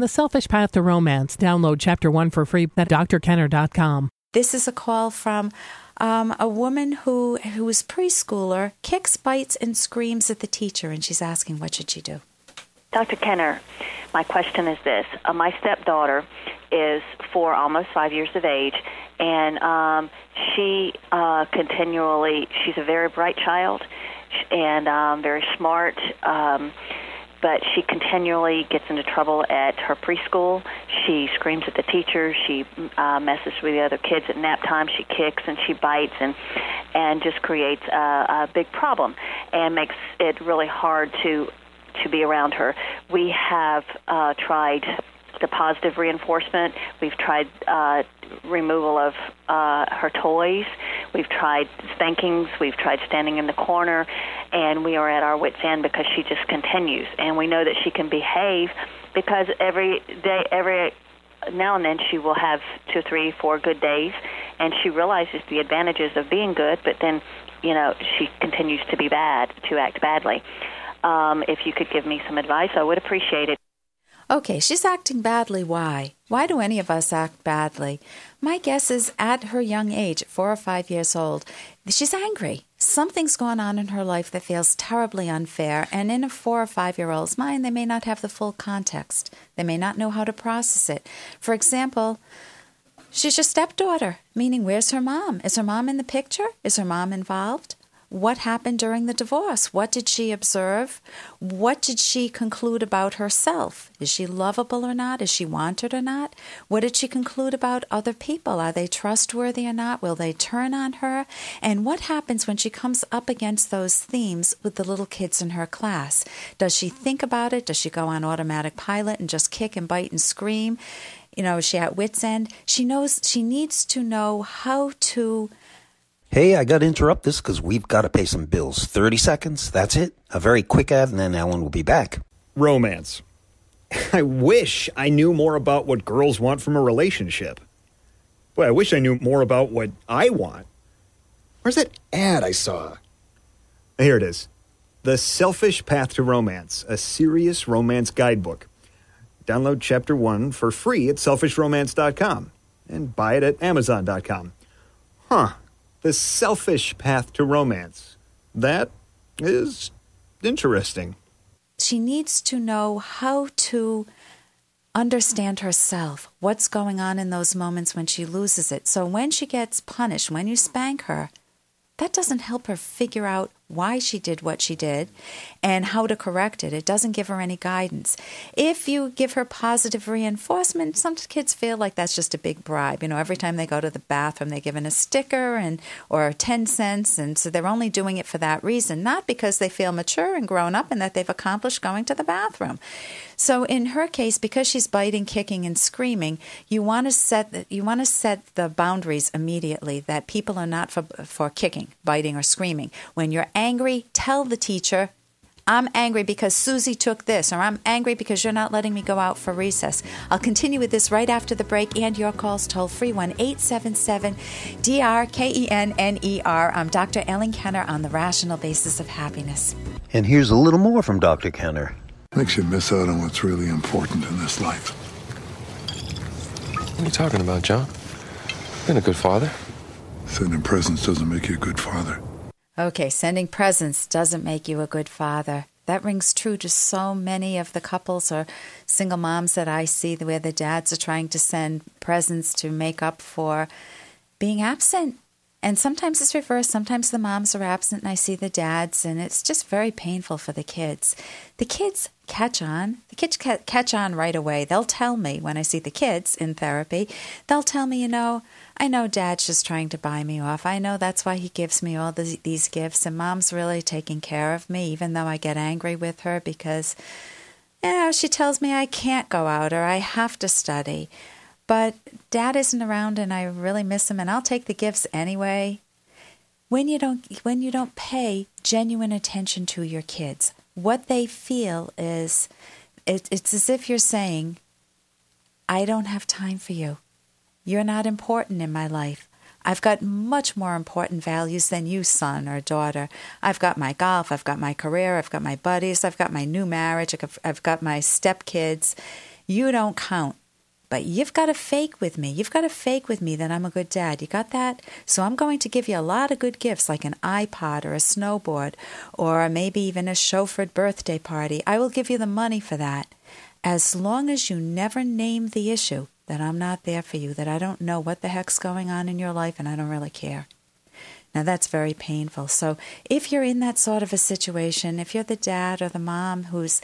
The Selfish Path to Romance. Download Chapter 1 for free at drkenner.com. This is a call from a woman who is preschooler, kicks, bites, and screams at the teacher, and she's asking, what should she do? Dr. Kenner, my question is this. My stepdaughter is 4, almost 5 years of age, and she she's a very bright child and very smart, but she continually gets into trouble at her preschool. She screams at the teacher. She messes with the other kids at nap time. She kicks and she bites and just creates a big problem and makes it really hard to be around her. We have tried the positive reinforcement. We've tried removal of her toys. We've tried spankings. We've tried standing in the corner. And we are at our wits' end because she just continues. And we know that she can behave because every now and then she will have 2, 3, 4 good days. And she realizes the advantages of being good, but then, she continues to act badly. If you could give me some advice, I would appreciate it. Okay, she's acting badly. Why? Why do any of us act badly? My guess is at her young age, 4 or 5 years old, she's angry. Something's going on in her life that feels terribly unfair, and in a 4 or 5-year-old's mind, they may not have the full context. They may not know how to process it. For example, she's your stepdaughter, meaning where's her mom? Is her mom in the picture? Is her mom involved? What happened during the divorce? What did she observe? What did she conclude about herself? Is she lovable or not? Is she wanted or not? What did she conclude about other people? Are they trustworthy or not? Will they turn on her? And what happens when she comes up against those themes with the little kids in her class? Does she think about it? Does she go on automatic pilot and just kick and bite and scream? Is she at wit's end? She needs to know how to... Hey, I got to interrupt this because we've got to pay some bills. 30 seconds, that's it. A very quick ad, and then Ellen will be back. Romance. I wish I knew more about what girls want from a relationship. Boy, I wish I knew more about what I want. Where's that ad I saw? Here it is. The Selfish Path to Romance, a serious romance guidebook. Download Chapter 1 for free at selfishromance.com and buy it at amazon.com. Huh. The Selfish Path to Romance. That is interesting. She needs to know how to understand herself, what's going on in those moments when she loses it. So when she gets punished, when you spank her, that doesn't help her figure out why she did what she did and how to correct it. It doesn't give her any guidance. If you give her positive reinforcement, some kids feel like that's just a big bribe. Every time they go to the bathroom, they're given a sticker or 10 cents, and so they're only doing it for that reason, not because they feel mature and grown up and that they've accomplished going to the bathroom. So in her case, because she's biting, kicking, and screaming, you want to set the boundaries immediately that people are not for kicking, biting, or screaming. When you're angry, tell the teacher, I'm angry because Susie took this, or I'm angry because you're not letting me go out for recess. I'll continue with this right after the break, and your calls toll-free, 1-877-DRKENNER. I'm Dr. Ellen Kenner on the Rational Basis of Happiness. And here's a little more from Dr. Kenner. Makes you miss out on what's really important in this life. What are you talking about, John? Been a good father. Sending presents doesn't make you a good father. Okay, sending presents doesn't make you a good father. That rings true to so many of the couples or single moms that I see where the dads are trying to send presents to make up for being absent. And sometimes it's reversed. Sometimes the moms are absent and I see the dads, and it's just very painful for the kids. The kids catch on. The kids catch on right away. They'll tell me when I see the kids in therapy, they'll tell me, I know Dad's just trying to buy me off. I know that's why he gives me all these gifts, and Mom's really taking care of me, even though I get angry with her because, she tells me I can't go out or I have to study. But Dad isn't around and I really miss him, and I'll take the gifts anyway. When you don't pay genuine attention to your kids, what they feel is it's as if you're saying, I don't have time for you. You're not important in my life. I've got much more important values than you, son or daughter. I've got my golf, I've got my career, I've got my buddies, I've got my new marriage, I've got my stepkids. You don't count. But you've got to fake with me. You've got to fake with me that I'm a good dad. You got that? So I'm going to give you a lot of good gifts like an iPod or a snowboard or maybe even a chauffeured birthday party. I will give you the money for that. As long as you never name the issue that I'm not there for you, that I don't know what the heck's going on in your life and I don't really care. Now that's very painful. So if you're in that sort of a situation, if you're the dad or the mom who's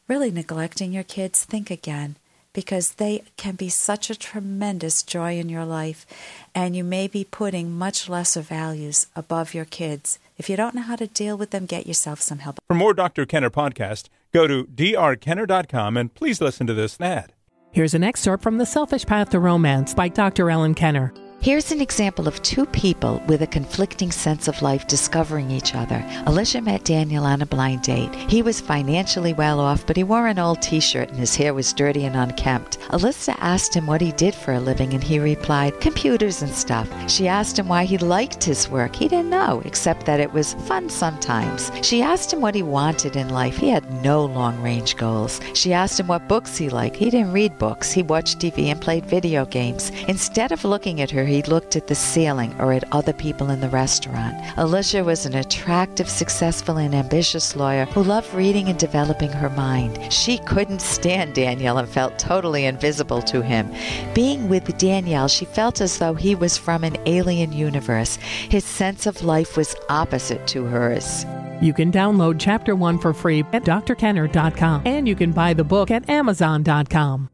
really neglecting your kids, think again. Because they can be such a tremendous joy in your life, and you may be putting much lesser values above your kids. If you don't know how to deal with them, get yourself some help. For more Dr. Kenner podcast, go to drkenner.com and please listen to this ad. Here's an excerpt from The Selfish Path to Romance by Dr. Ellen Kenner. Here's an example of two people with a conflicting sense of life discovering each other. Alicia met Daniel on a blind date. He was financially well off, but he wore an old t-shirt and his hair was dirty and unkempt. Alyssa asked him what he did for a living and he replied, computers and stuff. She asked him why he liked his work. He didn't know, except that it was fun sometimes. She asked him what he wanted in life. He had no long-range goals. She asked him what books he liked. He didn't read books. He watched TV and played video games. Instead of looking at her, he looked at the ceiling or at other people in the restaurant. Alicia was an attractive, successful, and ambitious lawyer who loved reading and developing her mind. She couldn't stand Daniel and felt totally invisible to him. Being with Daniel, she felt as though he was from an alien universe. His sense of life was opposite to hers. You can download Chapter 1 for free at drkenner.com, and you can buy the book at amazon.com.